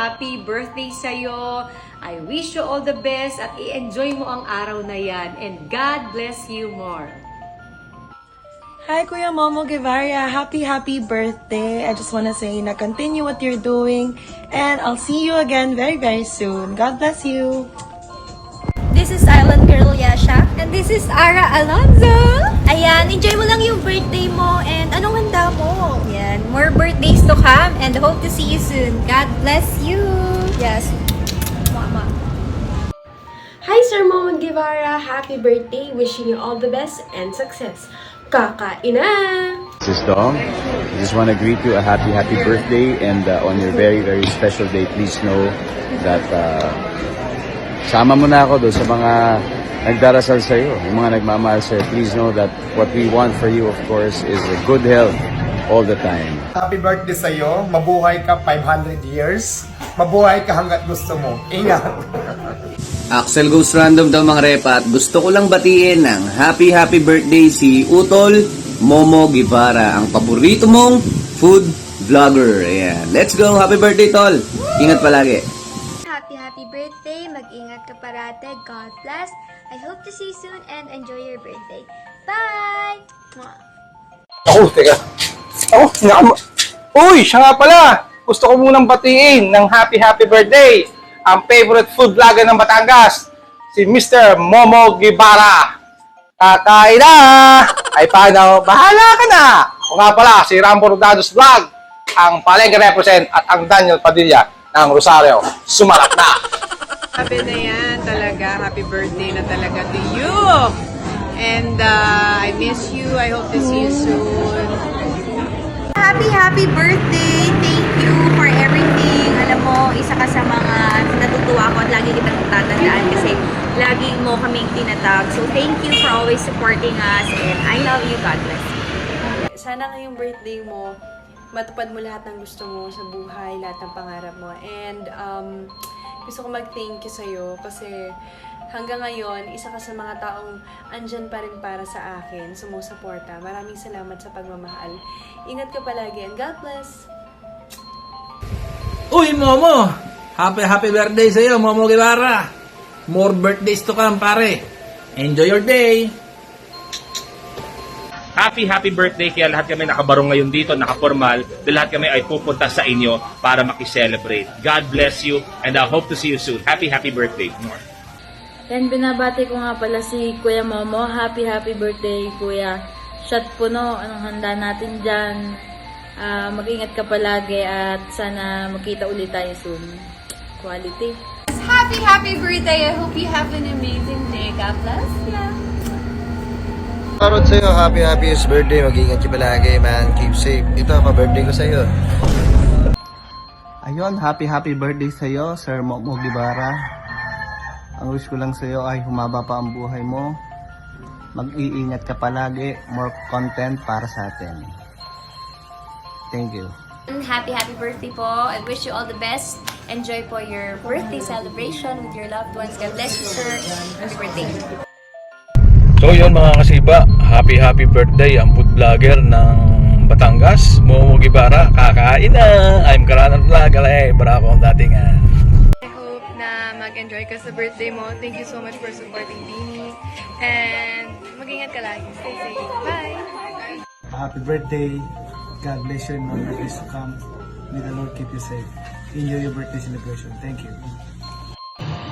happy birthday sa'yo. I wish you all the best at i-enjoy mo ang araw na yan. And God bless you more. Hi, Kuya Momo Guevara. Happy birthday. I just want to say na continue what you're doing. And I'll see you again very soon. God bless you. This is Island Girl Yasha. And this is Ara Alonzo. Ayan, enjoy mo lang yung birthday mo. And anong handa mo? Yan, more birthdays to come. And hope to see you soon. God bless you. Yes. Mama. Hi, Sir Momo Guevara. Happy birthday. Wishing you all the best and success. Kakain na! This is Dong. I just want to greet you a happy birthday, and on your very special day, please know that sama mo na ako doon sa mga nagdarasal sa iyo, yung mga nagmamahal sa iyo. Please know that what we want for you, of course, is a good health all the time. Happy birthday sa iyo. Mabuhay ka 500 years. Mabuhay ka hanggat gusto mo. Ingat! Axel Goes Random daw mga repa at gusto ko lang batiin ng happy birthday si Utol Momo Guevara, ang paborito mong food vlogger. Ayan. Let's go! Happy birthday, Tol! Ingat palagi! Happy birthday. Mag-ingat ka parate. God bless. I hope to see you soon and enjoy your birthday. Bye! Teka. Uy, siya nga pala! Gusto ko munang batiin ng happy birthday ang favorite food vlogger ng Batangas, si Mr. Momo Guevara. Kakain na! Ay paano? Bahala ka na! O nga pala, si Rambo Rodados Vlog, ang Palengke represent at ang Daniel Padilla ng Rosario. Sumarap na! Happy na yan talaga. Happy birthday na talaga to you. And I miss you. I hope to see you soon. Happy birthday! Thank you for everything. Alam mo, isa ka sa mga natutuwa ko at lagi kitang tatandaan kasi lagi mo kaming tinatag. So thank you for always supporting us and I love you. God bless you. Sana ngayong birthday mo, matupad mo lahat ng gusto mo sa buhay, lahat ng pangarap mo. And gusto ko mag-thank you sa'yo kasi hanggang ngayon, isa ka sa mga taong andyan pa rin para sa akin, sumusuporta. Maraming salamat sa pagmamahal. Ingat ka palagi and God bless! Uy, Momo! Happy birthday sa'yo, Momo Guevara! More birthdays to come, pare! Enjoy your day! Happy birthday kaya lahat kami nakabarong ngayon dito, nakapormal, dahil lahat kami ay pupunta sa inyo para makiselebrate. God bless you and I hope to see you soon. Happy birthday. More. And binabati ko nga pala si Kuya Momo. Happy birthday, Kuya. Shot puno, anong handa natin dyan. Mag-ingat ka palagi at sana magkita ulit tayo soon. Quality. Happy birthday! I hope you have an amazing day. God bless you. Parod sa'yo, happiest birthday. Mag-ingat ka palagi, man. Keep safe. Ito, pa-birthday ko sa'yo. Ayun, happy birthday sa'yo, Sir Momo Guevara. Ang wish ko lang sa'yo ay humaba pa ang buhay mo. Mag-iingat ka palagi. More content para sa atin. Thank you. Happy birthday po. I wish you all the best. Enjoy po your birthday celebration with your loved ones. God bless you, sir. Happy birthday. So yun mga kasiba, happy birthday ang food vlogger ng Batangas, Momo Guevara. Kakain na! I'm Karanan Vlog, alay, para ako ang datingan. I hope na mag-enjoy ka sa birthday mo. Thank you so much for supporting Beanie. And mag-ingat ka lagi. Stay safe. Bye! Happy birthday. God bless you in all the days to come. May the Lord keep you safe. Enjoy your birthday celebration. Thank you.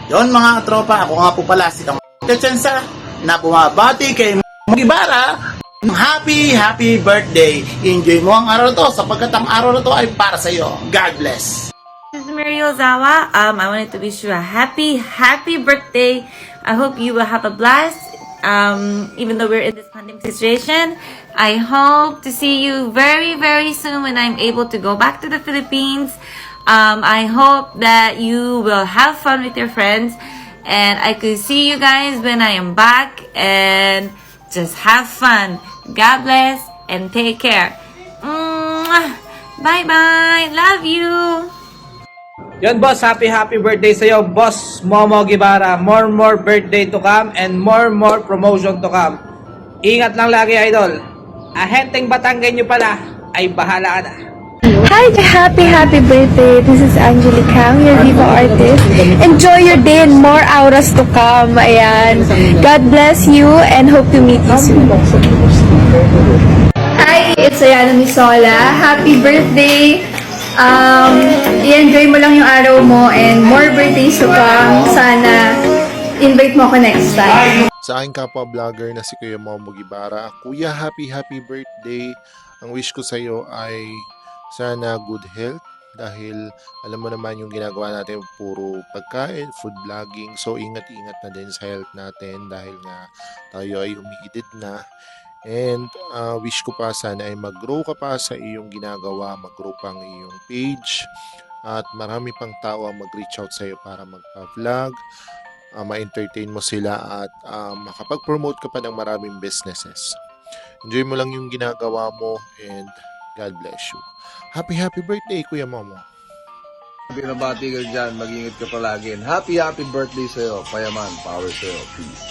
Yon mga katropa, ako nga po pala si Kang Tchansa na bumabati kay Momo Guevara. Happy birthday. Enjoy mo ang araw na to sapagkat ang araw na to ay para sa iyo. God bless. This is Mary Ozawa. I wanted to wish you a happy birthday. I hope you will have a blast. Even though we're in this pandemic situation, I hope to see you very soon when I'm able to go back to the Philippines. I hope that you will have fun with your friends and I could see you guys when I am back and just have fun. God bless and take care. Bye bye. Love you. Yan boss, happy birthday sa'yo, Boss Momo Guevara. More birthday to come and more promotion to come. Ingat lang lagi, idol. Ahenteng Batanggenyo pala ay bahala ka na. Hi, happy birthday. This is Angelique Kang, your diva artist. Enjoy your day and more auras to come. Ayan. God bless you and hope to meet you soon. Hi, it's Ayana Misola. Happy birthday. I-enjoy mo lang yung araw mo and more birthdays to come. Sana invite mo ako next time. Sa aking kapwa-vlogger na si Kuya Momo Gibara, Kuya, happy birthday. Ang wish ko sa iyo ay sana good health dahil alam mo naman yung ginagawa natin puro pagkain, food vlogging. So ingat-ingat na din sa health natin dahil nga tayo ay umiidid na. And wish ko pa sana ay mag-grow ka pa sa iyong ginagawa, mag-grow pa ang iyong page at marami pang tao ang mag-reach out sa iyo para magpa-vlog, ma-entertain mo sila at makapag-promote ka pa ng maraming businesses. Enjoy mo lang yung ginagawa mo and God bless you. Happy birthday, Kuya Momo. Binabati ka dyan, mag-ingat ka palagi. Happy birthday sa'yo. Payaman, power sa'yo. Peace.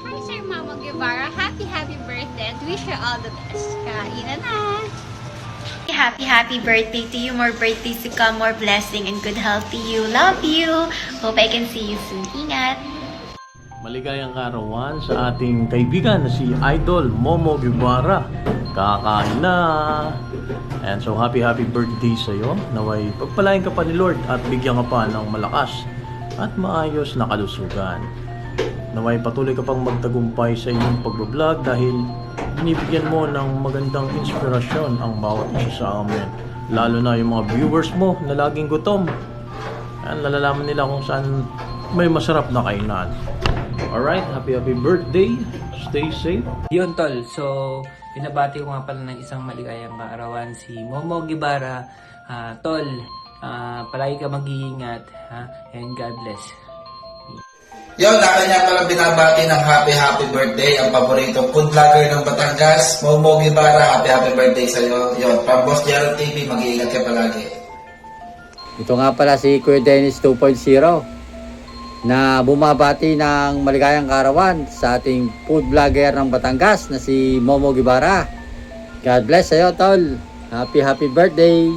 Hi, Sir Momo Guevara. Happy birthday and wish you all the best. Kainan na! Happy birthday to you. More birthdays to come, more blessing and good health to you. Love you. Hope I can see you soon. Ingat. Maligayang karawan sa ating kaibigan na si Idol Momo Guevara. Kakain na! And so happy birthday sa iyo. Naway pagpalain ka pa ni Lord at bigyan ka pa ng malakas at maayos na kalusugan. Naway patuloy ka pang magtagumpay sa iyong pagbablog dahil binibigyan mo ng magandang inspirasyon ang bawat isa sa amin. Lalo na yung mga viewers mo na laging gutom. Yan, nalalaman nila kung saan may masarap na kainan. Alright, happy birthday. Stay safe. Yun tol, so binabati ko nga pala ng isang maligayang kaarawan si Momo Gibara. Tol, palagi ka mag-iingat and God bless. Yun, natin niya pala binabati ng happy birthday ang paborito food vlogger ng Batangas, Momo Gibara. Happy birthday sa iyo. Yun, from Boss Gerald TV, mag-iingat ka palagi. Ito nga pala si Kuya Dennis 2.0 na bumabati ng maligayang karawan sa ating food vlogger ng Batangas na si Momo Gibara. God bless sa'yo, tol. Happy birthday.